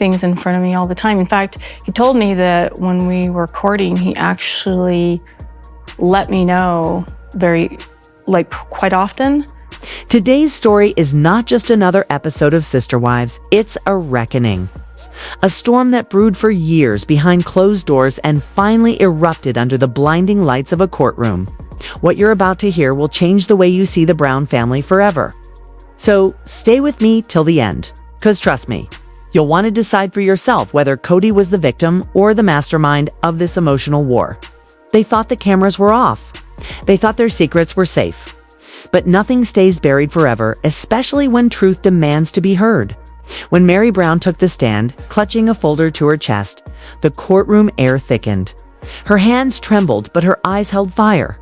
things in front of me all the time. In fact, he told me that when we were courting, he actually let me know quite often. Today's story is not just another episode of Sister Wives, it's a reckoning. A storm that brewed for years behind closed doors and finally erupted under the blinding lights of a courtroom. What you're about to hear will change the way you see the Brown family forever. So stay with me till the end, because trust me, you'll want to decide for yourself whether Kody was the victim or the mastermind of this emotional war. They thought the cameras were off. They thought their secrets were safe. But nothing stays buried forever, especially when truth demands to be heard. When Meri Brown took the stand, clutching a folder to her chest, the courtroom air thickened. Her hands trembled, but her eyes held fire.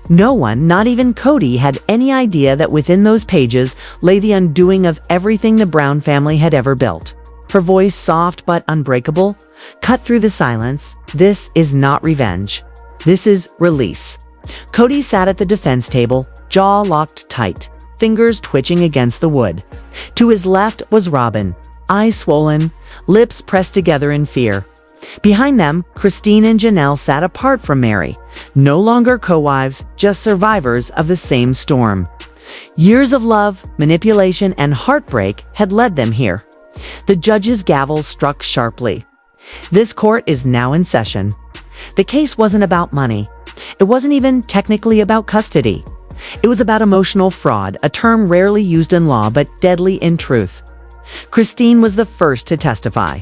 No one, not even Kody, had any idea that within those pages lay the undoing of everything the Brown family had ever built. Her voice, soft but unbreakable, cut through the silence. This is not revenge. This is release. Kody sat at the defense table, jaw locked tight, fingers twitching against the wood. To his left was Robyn, eyes swollen, lips pressed together in fear. Behind them, Christine and Janelle sat apart from Meri, no longer co-wives, just survivors of the same storm. Years of love, manipulation, and heartbreak had led them here. The judge's gavel struck sharply. This court is now in session. The case wasn't about money. It wasn't even technically about custody. It was about emotional fraud, a term rarely used in law but deadly in truth. Christine was the first to testify.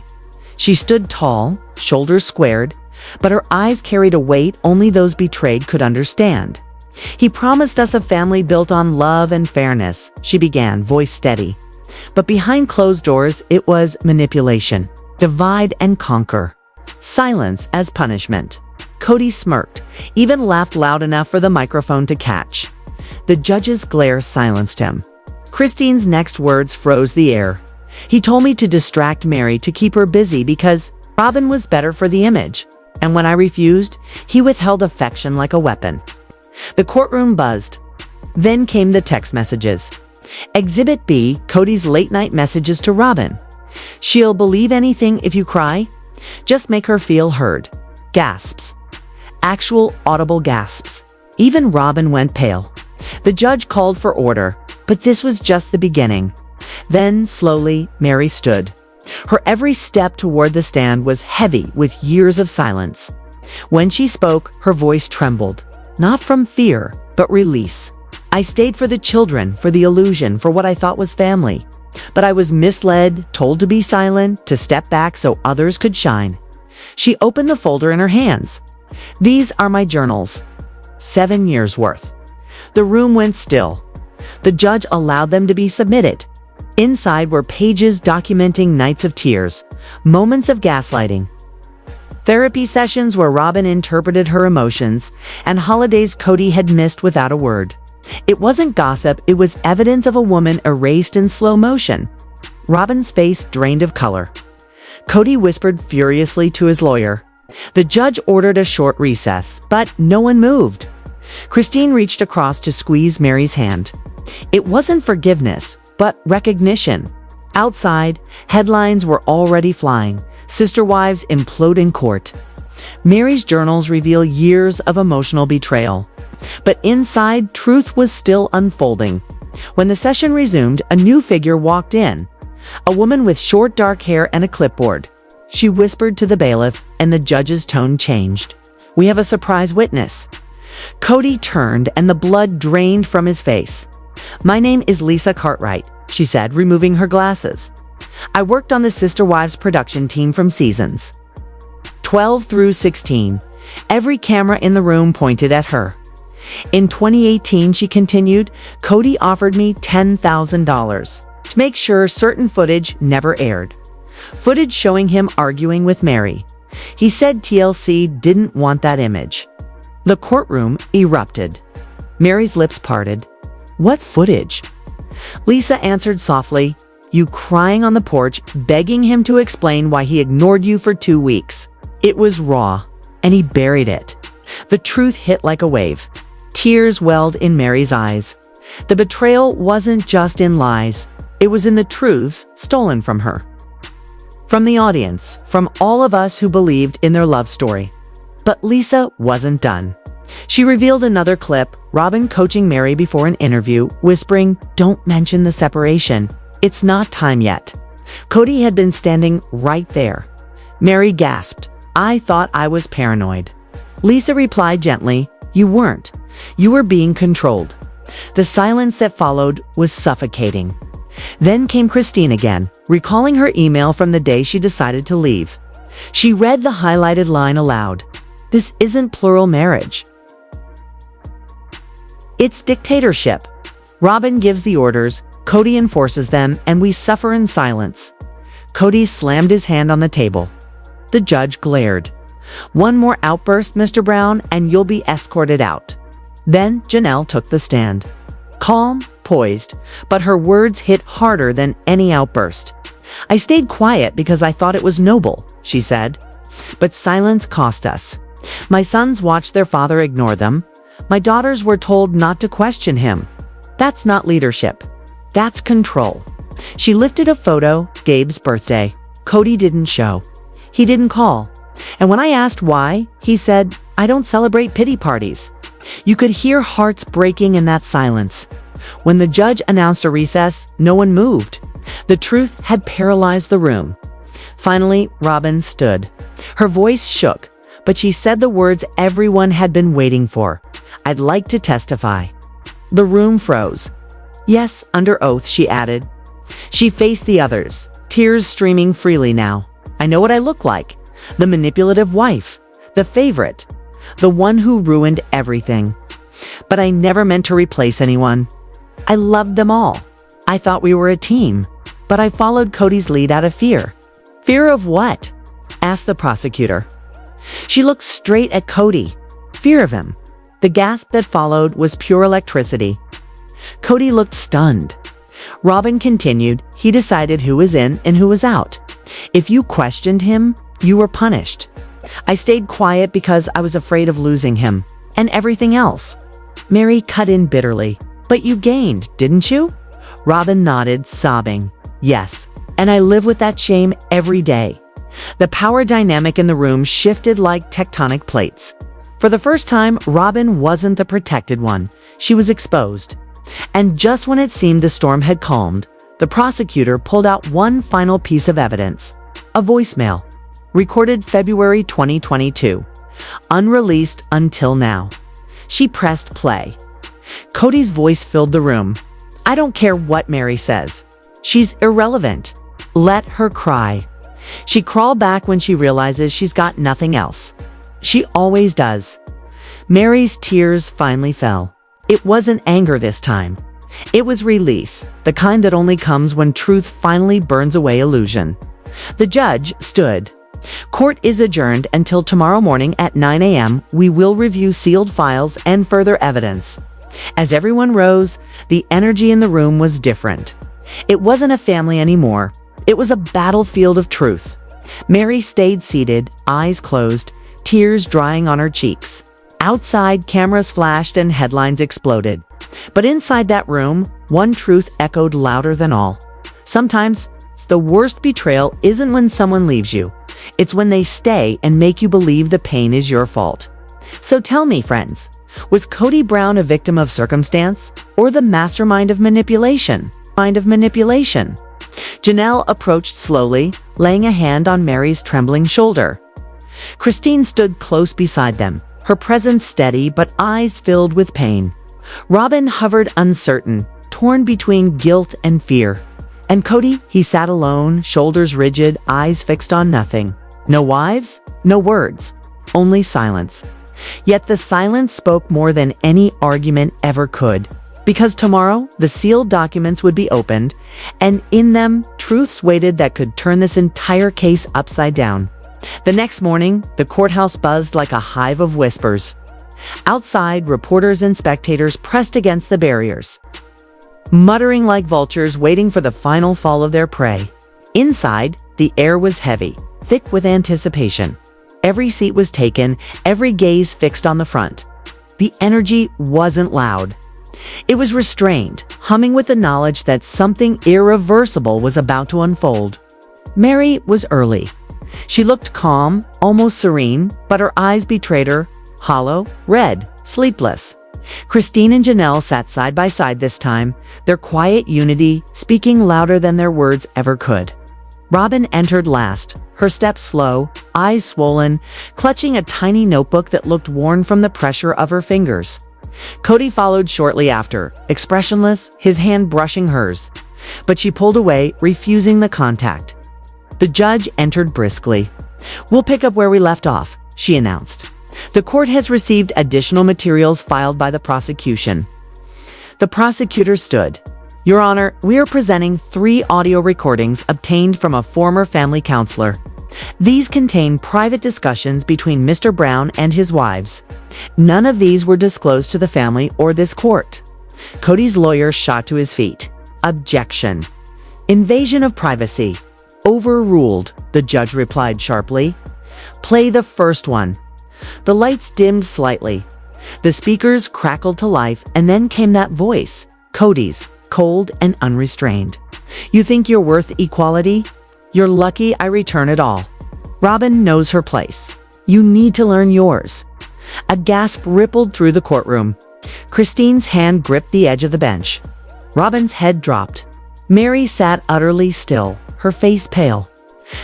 She stood tall, shoulders squared, but her eyes carried a weight only those betrayed could understand. "He promised us a family built on love and fairness," she began, voice steady. But behind closed doors, it was manipulation, divide and conquer, silence as punishment. Kody smirked, even laughed loud enough for the microphone to catch. The judge's glare silenced him. Christine's next words froze the air. "He told me to distract Meri to keep her busy because Robyn was better for the image. And when I refused, he withheld affection like a weapon." The courtroom buzzed. Then came the text messages. Exhibit B, Kody's late-night messages to Robyn. "She'll believe anything if you cry. Just make her feel heard." Gasps. Actual audible gasps. Even Robyn went pale. The judge called for order, but this was just the beginning. Then, slowly, Meri stood. Her every step toward the stand was heavy with years of silence. When she spoke, her voice trembled, not from fear, but release. "I stayed for the children, for the illusion, for what I thought was family. But I was misled, told to be silent, to step back so others could shine." She opened the folder in her hands. "These are my journals. 7 years worth." The room went still. The judge allowed them to be submitted. Inside were pages documenting nights of tears, moments of gaslighting, therapy sessions where Robyn interpreted her emotions, and holidays Kody had missed without a word. It wasn't gossip, it was evidence of a woman erased in slow motion. Robyn's face drained of color. Kody whispered furiously to his lawyer. The judge ordered a short recess, but no one moved. Christine reached across to squeeze Meri's hand. It wasn't forgiveness, but recognition. Outside, headlines were already flying. Sister wives implode in court. Meri's journals reveal years of emotional betrayal. But inside, truth was still unfolding. When the session resumed, a new figure walked in. A woman with short dark hair and a clipboard. She whispered to the bailiff, and the judge's tone changed. "We have a surprise witness." Kody turned, and the blood drained from his face. "My name is Lisa Cartwright," she said, removing her glasses. "I worked on the Sister Wives production team from seasons 12 through 16. Every camera in the room pointed at her. In 2018, she continued, Kody offered me $10,000 to make sure certain footage never aired. Footage showing him arguing with Meri. He said TLC didn't want that image. The courtroom erupted. Meri's lips parted. "What footage?" Lisa answered softly, "You crying on the porch, begging him to explain why he ignored you for 2 weeks. It was raw, and he buried it." The truth hit like a wave. Tears welled in Meri's eyes. The betrayal wasn't just in lies. It was in the truths stolen from her. from the audience, from all of us who believed in their love story. But Lisa wasn't done. She revealed another clip, Robyn coaching Meri before an interview, whispering, "Don't mention the separation. It's not time yet." Kody had been standing right there. Meri gasped, "I thought I was paranoid." Lisa replied gently, "You weren't. You were being controlled." The silence that followed was suffocating. Then came Christine again, recalling her email from the day she decided to leave. She read the highlighted line aloud. "This isn't plural marriage. It's dictatorship. Robyn gives the orders, Kody enforces them, and we suffer in silence." Kody slammed his hand on the table. The judge glared. "One more outburst, Mr. Brown, and you'll be escorted out." Then Janelle took the stand. Calm, poised, but her words hit harder than any outburst. "I stayed quiet because I thought it was noble," she said. "But silence cost us. My sons watched their father ignore them. My daughters were told not to question him. That's not leadership. That's control." She lifted a photo, Gabe's birthday. Kody didn't show. He didn't call. And when I asked why, he said, "I don't celebrate pity parties." You could hear hearts breaking in that silence. When the judge announced a recess, no one moved. The truth had paralyzed the room. Finally, Robyn stood. Her voice shook, but she said the words everyone had been waiting for. "I'd like to testify." The room froze. "Yes, under oath," she added. She faced the others, tears streaming freely now. "I know what I look like. The manipulative wife. The favorite. The one who ruined everything. But I never meant to replace anyone. I loved them all. I thought we were a team. But I followed Kody's lead out of fear." "Fear of what?" asked the prosecutor. She looked straight at Kody. Fear of him. The gasp that followed was pure electricity. Kody looked stunned. Robyn continued, "He decided who was in and who was out. If you questioned him, you were punished. I stayed quiet because I was afraid of losing him, and everything else." Meri cut in bitterly. "But you gained, didn't you?" Robyn nodded, sobbing. "Yes, and I live with that shame every day." The power dynamic in the room shifted like tectonic plates. For the first time, Robyn wasn't the protected one. She was exposed. And just when it seemed the storm had calmed, the prosecutor pulled out one final piece of evidence. A voicemail, recorded February 2022, unreleased until now. She pressed play. Kody's voice filled the room. "I don't care what Meri says. She's irrelevant. Let her cry. She crawled back when she realizes she's got nothing else. She always does." Meri's tears finally fell. It wasn't anger this time. It was release, the kind that only comes when truth finally burns away illusion. The judge stood. "Court is adjourned until tomorrow morning at 9 a.m. We will review sealed files and further evidence." As everyone rose, the energy in the room was different. It wasn't a family anymore. It was a battlefield of truth. Meri stayed seated, eyes closed, tears drying on her cheeks. Outside, cameras flashed and headlines exploded. But inside that room, one truth echoed louder than all. Sometimes, the worst betrayal isn't when someone leaves you. It's when they stay and make you believe the pain is your fault. So tell me, friends, was Kody Brown a victim of circumstance or the mastermind of manipulation? Janelle approached slowly, laying a hand on Meri's trembling shoulder. Christine stood close beside them, her presence steady but eyes filled with pain. Robyn hovered uncertain, torn between guilt and fear. And Kody, he sat alone, shoulders rigid, eyes fixed on nothing. No wives, no words, only silence. Yet the silence spoke more than any argument ever could. Because tomorrow, the sealed documents would be opened, and in them, truths waited that could turn this entire case upside down. The next morning, the courthouse buzzed like a hive of whispers. Outside, reporters and spectators pressed against the barriers, muttering like vultures waiting for the final fall of their prey. Inside, the air was heavy, thick with anticipation. Every seat was taken, every gaze fixed on the front. The energy wasn't loud. It was restrained, humming with the knowledge that something irreversible was about to unfold. Meri was early. She looked calm, almost serene, but her eyes betrayed her, hollow, red, sleepless. Christine and Janelle sat side by side this time, their quiet unity speaking louder than their words ever could. Robyn entered last, her steps slow, eyes swollen, clutching a tiny notebook that looked worn from the pressure of her fingers. Kody followed shortly after, expressionless, his hand brushing hers. But she pulled away, refusing the contact. The judge entered briskly. "We'll pick up where we left off," she announced. "The court has received additional materials filed by the prosecution." The prosecutor stood. "Your Honor, we are presenting 3 audio recordings obtained from a former family counselor. These contain private discussions between Mr. Brown and his wives. None of these were disclosed to the family or this court." Kody's lawyer shot to his feet. "Objection. Invasion of privacy. Overruled," the judge replied sharply. "Play the first one." The lights dimmed slightly. The speakers crackled to life, and then came that voice, Kody's, cold and unrestrained. "You think you're worth equality? You're lucky I return it all. Robyn knows her place. You need to learn yours." A gasp rippled through the courtroom. Christine's hand gripped the edge of the bench. Robyn's head dropped. Meri sat utterly still, her face pale.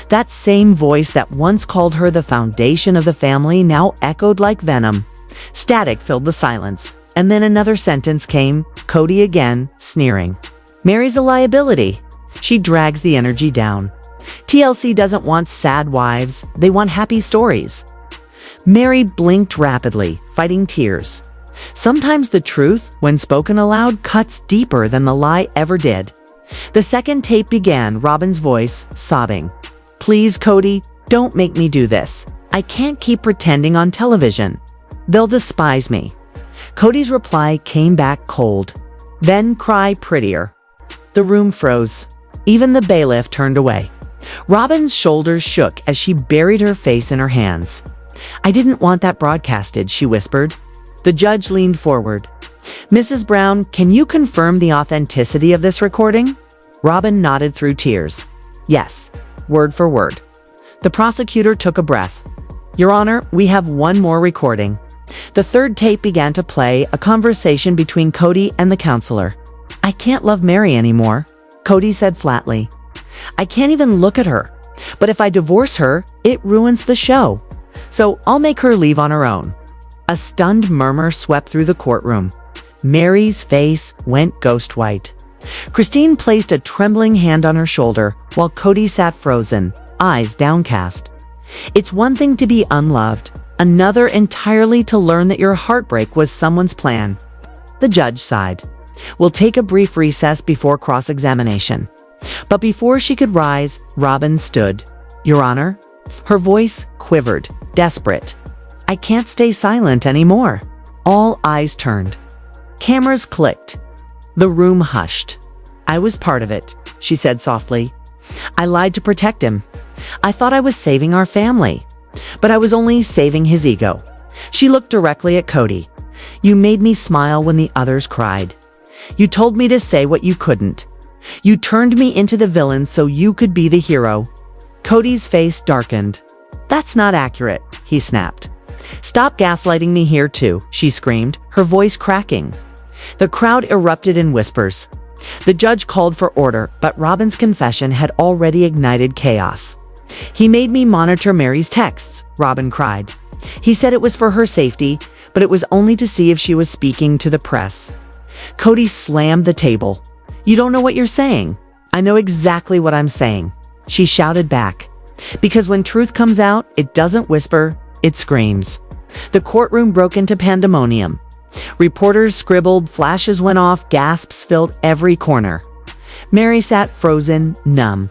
That same voice that once called her the foundation of the family now echoed like venom. Static filled the silence, and then another sentence came, Kody again, sneering. "Meri's a liability. She drags the energy down. TLC doesn't want sad wives, they want happy stories." Meri blinked rapidly, fighting tears. Sometimes the truth, when spoken aloud, cuts deeper than the lie ever did. The second tape began, Robyn's voice, sobbing. "Please, Kody, don't make me do this. I can't keep pretending on television. They'll despise me." Kody's reply came back cold. "Then cry prettier." The room froze. Even the bailiff turned away. Robyn's shoulders shook as she buried her face in her hands. "I didn't want that broadcasted," she whispered. The judge leaned forward. "Mrs. Brown, can you confirm the authenticity of this recording?" Robyn nodded through tears. "Yes, word for word." The prosecutor took a breath. "Your Honor, we have one more recording." The third tape began to play, a conversation between Kody and the counselor. "I can't love Meri anymore," Kody said flatly. "I can't even look at her. But if I divorce her, it ruins the show. So I'll make her leave on her own." A stunned murmur swept through the courtroom. Meri's face went ghost white. Christine placed a trembling hand on her shoulder, while Kody sat frozen, eyes downcast. It's one thing to be unloved, another entirely to learn that your heartbreak was someone's plan. The judge sighed. "We'll take a brief recess before cross-examination." But before she could rise, Robyn stood. "Your Honor?" Her voice quivered, desperate. "I can't stay silent anymore." All eyes turned. Cameras clicked. The room hushed. "I was part of it," she said softly. "I lied to protect him. I thought I was saving our family. But I was only saving his ego." She looked directly at Kody. "You made me smile when the others cried. You told me to say what you couldn't. You turned me into the villain so you could be the hero." Kody's face darkened. "That's not accurate," he snapped. "Stop gaslighting me here too," she screamed, her voice cracking. The crowd erupted in whispers. The judge called for order, but Robyn's confession had already ignited chaos. "He made me monitor Meri's texts," Robyn cried. "He said it was for her safety, but it was only to see if she was speaking to the press." Kody slammed the table. "You don't know what you're saying." "I know exactly what I'm saying," she shouted back. "Because when truth comes out, it doesn't whisper, it screams." The courtroom broke into pandemonium. Reporters scribbled, flashes went off, gasps filled every corner. Meri sat frozen, numb.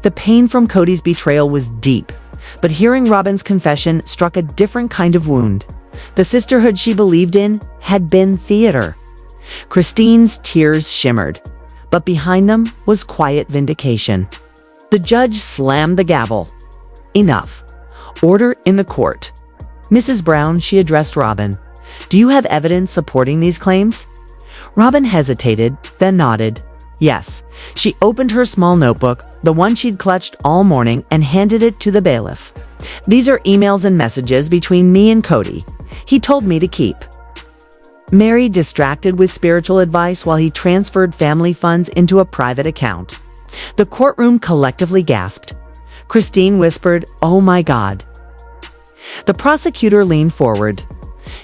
The pain from Kody's betrayal was deep, but hearing Robyn's confession struck a different kind of wound. The sisterhood she believed in had been theater. Christine's tears shimmered, but behind them was quiet vindication. The judge slammed the gavel. "Enough. Order in the court." "Mrs. Brown," she addressed Robyn, "do you have evidence supporting these claims?" Robyn hesitated, then nodded. Yes, she opened her small notebook, the one she'd clutched all morning, and handed it to the bailiff. These are emails and messages between me and Kody. He told me to keep. Meri distracted with spiritual advice while he transferred family funds into a private account. The courtroom collectively gasped. Christine whispered, "Oh my God." The prosecutor leaned forward.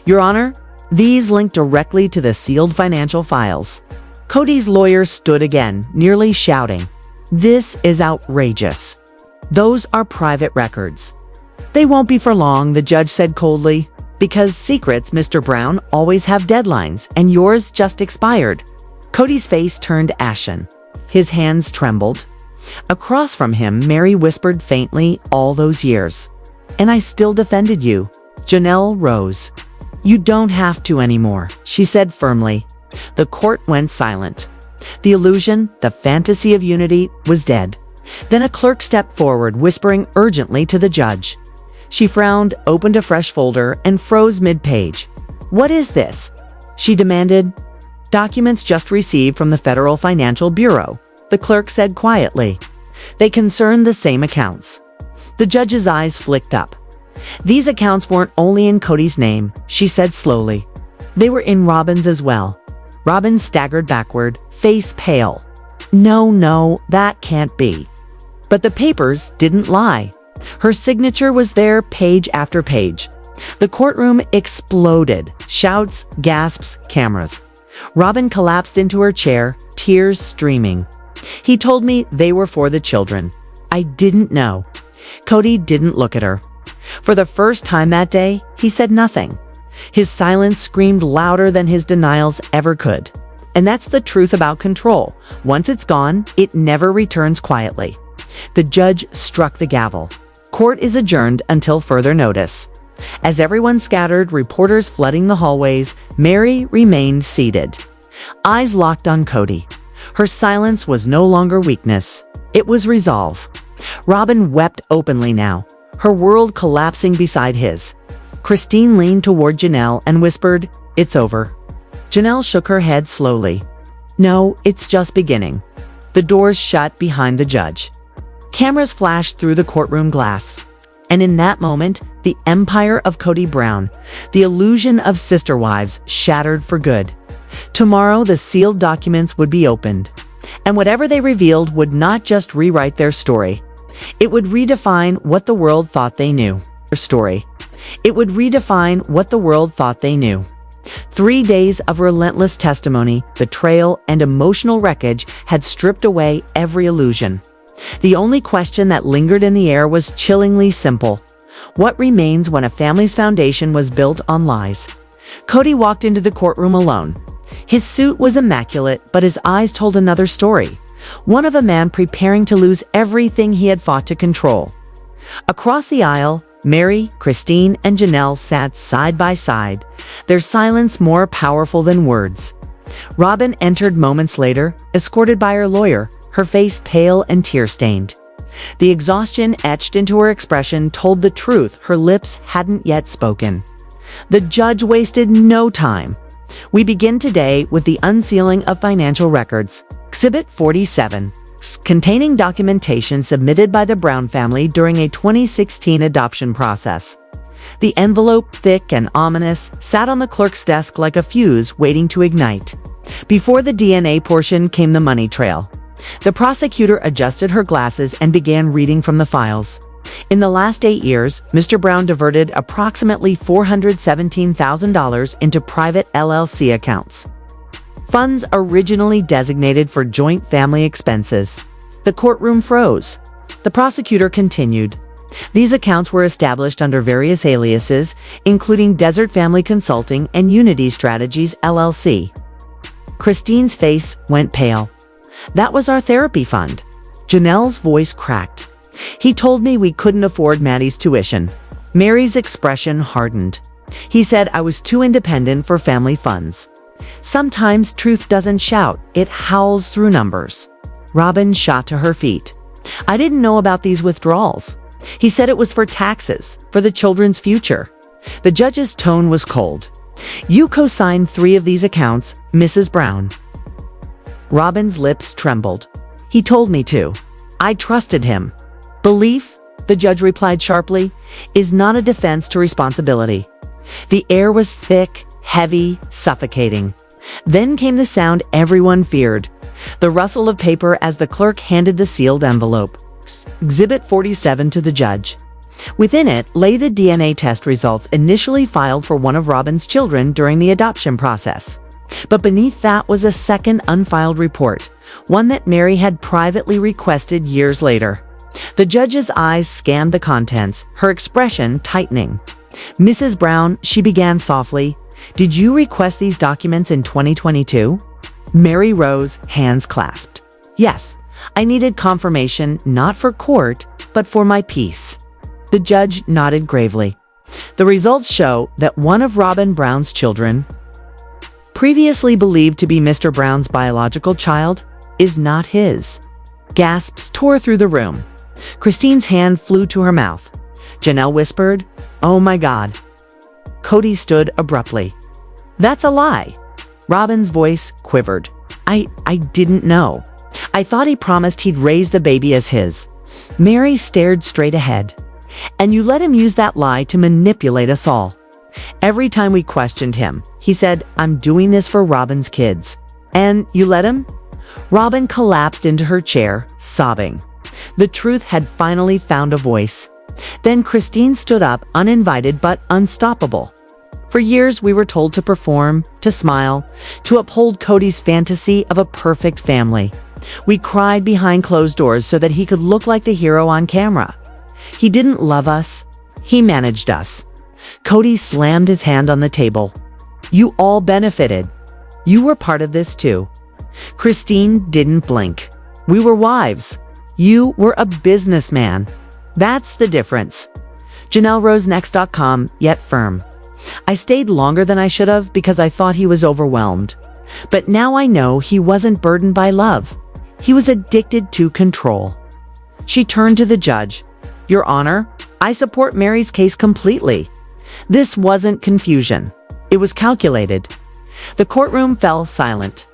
"Your Honor, these link directly to the sealed financial files." Kody's lawyer stood again, nearly shouting, "This is outrageous. Those are private records." "They won't be for long," the judge said coldly, "because secrets, Mr. Brown, always have deadlines, and yours just expired." Kody's face turned ashen. His hands trembled. Across from him, Meri whispered faintly, "All those years. And I still defended you." Janelle rose. "You don't have to anymore," she said firmly. The court went silent. The illusion, the fantasy of unity, was dead. Then a clerk stepped forward, whispering urgently to the judge. She frowned, opened a fresh folder, and froze mid-page. "What is this?" she demanded. "Documents just received from the Federal Financial Bureau," the clerk said quietly. "They concern the same accounts." The judge's eyes flicked up. "These accounts weren't only in Kody's name," she said slowly. "They were in Robyn's as well." Robyn staggered backward, face pale. No, that can't be." But the papers didn't lie. Her signature was there, page after page. The courtroom exploded. Shouts, gasps, cameras. Robyn collapsed into her chair, tears streaming. "He told me they were for the children. I didn't know." Kody didn't look at her. For the first time that day, he said nothing. His silence screamed louder than his denials ever could. And that's the truth about control. Once it's gone, it never returns quietly. The judge struck the gavel. Court is adjourned until further notice. As everyone scattered, reporters flooding the hallways, Meri remained seated. Eyes locked on Kody. Her silence was no longer weakness. It was resolve. Robyn wept openly now, her world collapsing beside his. Christine leaned toward Janelle and whispered, "It's over." Janelle shook her head slowly. "No, it's just beginning." The doors shut behind the judge. Cameras flashed through the courtroom glass. And in that moment, the empire of Kody Brown, the illusion of sister wives, shattered for good. Tomorrow, the sealed documents would be opened. And whatever they revealed would not just rewrite their story. It would redefine what the world thought they knew. Their story. It would redefine what the world thought they knew. 3 days of relentless testimony, betrayal, and emotional wreckage had stripped away every illusion. The only question that lingered in the air was chillingly simple. What remains when a family's foundation was built on lies? Kody walked into the courtroom alone. His suit was immaculate, but his eyes told another story. One of a man preparing to lose everything he had fought to control. Across the aisle, Meri, Christine, and Janelle sat side by side, their silence more powerful than words. Robyn entered moments later, escorted by her lawyer, her face pale and tear-stained. The exhaustion etched into her expression told the truth her lips hadn't yet spoken. The judge wasted no time. "We begin today with the unsealing of financial records. Exhibit 47, containing documentation submitted by the Brown family during a 2016 adoption process." The envelope, thick and ominous, sat on the clerk's desk like a fuse waiting to ignite. Before the DNA portion came the money trail. The prosecutor adjusted her glasses and began reading from the files. In the last 8 years, Mr. Brown diverted approximately $417,000 into private LLC accounts. Funds originally designated for joint family expenses. The courtroom froze. The prosecutor continued. These accounts were established under various aliases, including Desert Family Consulting and Unity Strategies, LLC. Christine's face went pale. "That was our therapy fund." Janelle's voice cracked. "He told me we couldn't afford Maddie's tuition." Meri's expression hardened. "He said I was too independent for family funds." Sometimes truth doesn't shout, it howls through numbers. Robyn shot to her feet. "I didn't know about these withdrawals. He said it was for taxes, for the children's future." The judge's tone was cold. "You co-signed 3 of these accounts, Mrs. Brown." Robyn's lips trembled. He told me to. I trusted him. Belief, the judge replied sharply, is not a defense to responsibility. The air was thick, heavy, suffocating. Then came the sound everyone feared, the rustle of paper as the clerk handed the sealed envelope. Exhibit 47 to the judge. Within it lay the DNA test results initially filed for one of Robyn's children during the adoption process. But beneath that was a second unfiled report, one that Meri had privately requested years later. The judge's eyes scanned the contents, her expression tightening. "Mrs. Brown," she began softly, "did you request these documents in 2022? Meri rose, hands clasped. "Yes, I needed confirmation not for court, but for my peace." The judge nodded gravely. "The results show that one of Robyn Brown's children, previously believed to be Mr. Brown's biological child, is not his." Gasps tore through the room. Christine's hand flew to her mouth. Janelle whispered, "Oh my God." Kody stood abruptly. "That's a lie." Robyn's voice quivered. I didn't know. I thought he promised he'd raise the baby as his." Meri stared straight ahead. "And you let him use that lie to manipulate us all. Every time we questioned him, he said, 'I'm doing this for Robyn's kids.' And you let him?" Robyn collapsed into her chair, sobbing. The truth had finally found a voice. Then Christine stood up, uninvited but unstoppable. "For years we were told to perform, to smile, to uphold Kody's fantasy of a perfect family. We cried behind closed doors so that he could look like the hero on camera. He didn't love us. He managed us." Kody slammed his hand on the table. "You all benefited. You were part of this too." Christine didn't blink. "We were wives. You were a businessman. That's the difference." Janelle rose next.com, yet firm. "I stayed longer than I should have because I thought he was overwhelmed. But now I know he wasn't burdened by love. He was addicted to control." She turned to the judge. "Your Honor, I support Meri's case completely. This wasn't confusion. It was calculated." The courtroom fell silent.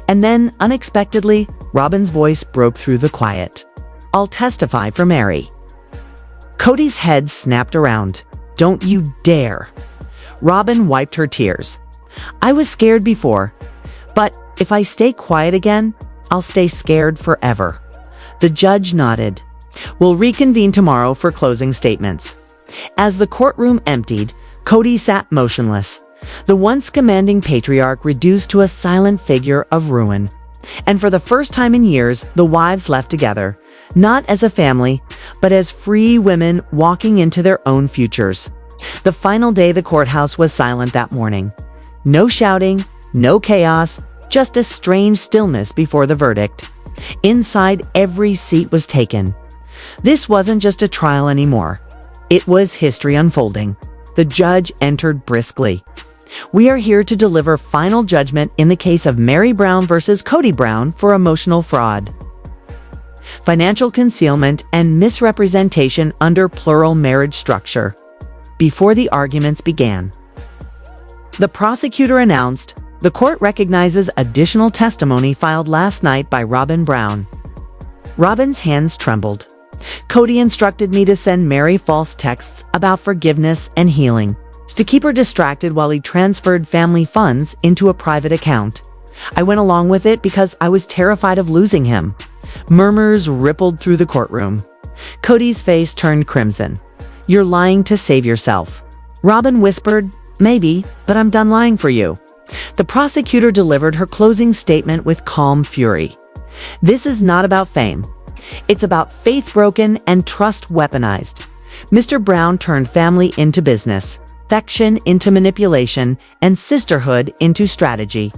And then, unexpectedly, Robyn's voice broke through the quiet. "I'll testify for Meri." Kody's head snapped around. "Don't you dare." Robyn wiped her tears. "I was scared before, but if I stay quiet again, I'll stay scared forever." The judge nodded. "We'll reconvene tomorrow for closing statements." As the courtroom emptied, Kody sat motionless, the once commanding patriarch reduced to a silent figure of ruin. And for the first time in years, the wives left together, not as a family, but as free women walking into their own futures. The final day the courthouse was silent that morning. No shouting, no chaos, just a strange stillness before the verdict. Inside, every seat was taken. This wasn't just a trial anymore. It was history unfolding. The judge entered briskly. "We are here to deliver final judgment in the case of Meri Brown versus Kody Brown for emotional fraud, financial concealment, and misrepresentation under plural marriage structure." Before the arguments began, the prosecutor announced, "The court recognizes additional testimony filed last night by Robyn Brown." Robyn's hands trembled. "Kody instructed me to send Meri false texts about forgiveness and healing, to keep her distracted while he transferred family funds into a private account. I went along with it because I was terrified of losing him." Murmurs rippled through the courtroom. Kody's face turned crimson. "You're lying to save yourself." Robyn whispered, "Maybe, but I'm done lying for you." The prosecutor delivered her closing statement with calm fury. "This is not about fame. It's about faith broken and trust weaponized. Mr. Brown turned family into business, affection into manipulation, and sisterhood into strategy."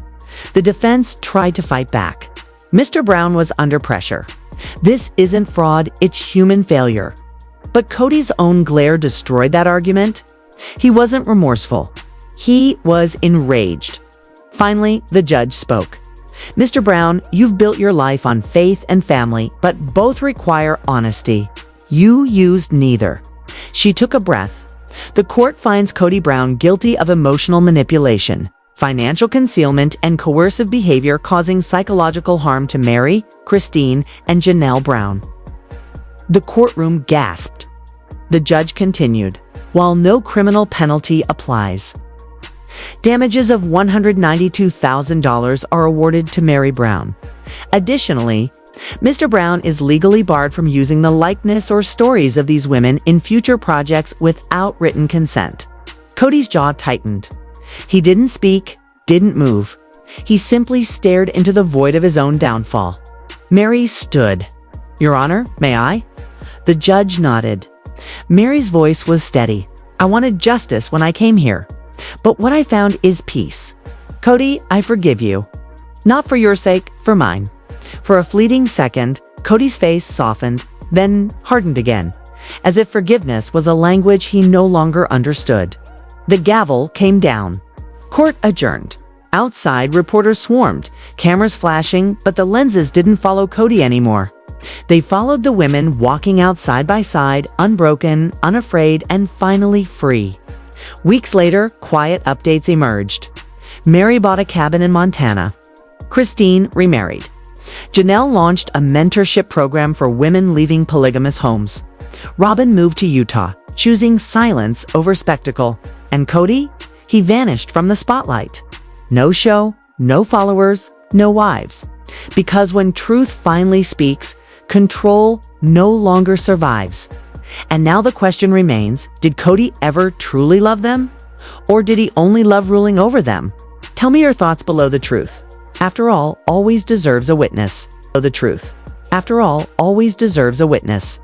The defense tried to fight back. Mr. Brown was under pressure. "This isn't fraud, it's human failure." But Kody's own glare destroyed that argument. He wasn't remorseful. He was enraged. Finally, the judge spoke. "Mr. Brown, you've built your life on faith and family, but both require honesty. You used neither." She took a breath. "The court finds Kody Brown guilty of emotional manipulation, financial concealment, and coercive behavior causing psychological harm to Meri, Christine, and Janelle Brown. The courtroom gasped. The judge continued, while no criminal penalty applies. Damages of $192,000 are awarded to Meri Brown. Additionally, Mr. Brown is legally barred from using the likeness or stories of these women in future projects without written consent. Kody's jaw tightened. He didn't speak, didn't move. He simply stared into the void of his own downfall. Meri stood. "Your Honor, may I?" The judge nodded. Meri's voice was steady. "I wanted justice when I came here, but what I found is peace. Kody, I forgive you. Not for your sake, for mine." For a fleeting second, Kody's face softened, then hardened again, as if forgiveness was a language he no longer understood. The gavel came down. Court adjourned. Outside, reporters swarmed, cameras flashing, but the lenses didn't follow Kody anymore. They followed the women walking out side by side, unbroken, unafraid, and finally free. Weeks later, quiet updates emerged. Meri bought a cabin in Montana. Christine remarried. Janelle launched a mentorship program for women leaving polygamous homes. Robyn moved to Utah, choosing silence over spectacle. And Kody? He vanished from the spotlight. No show, no followers, no wives. Because when truth finally speaks, control no longer survives. And now the question remains, did Kody ever truly love them? Or did he only love ruling over them? Tell me your thoughts below. The truth, after all, always deserves a witness. The truth, after all, always deserves a witness.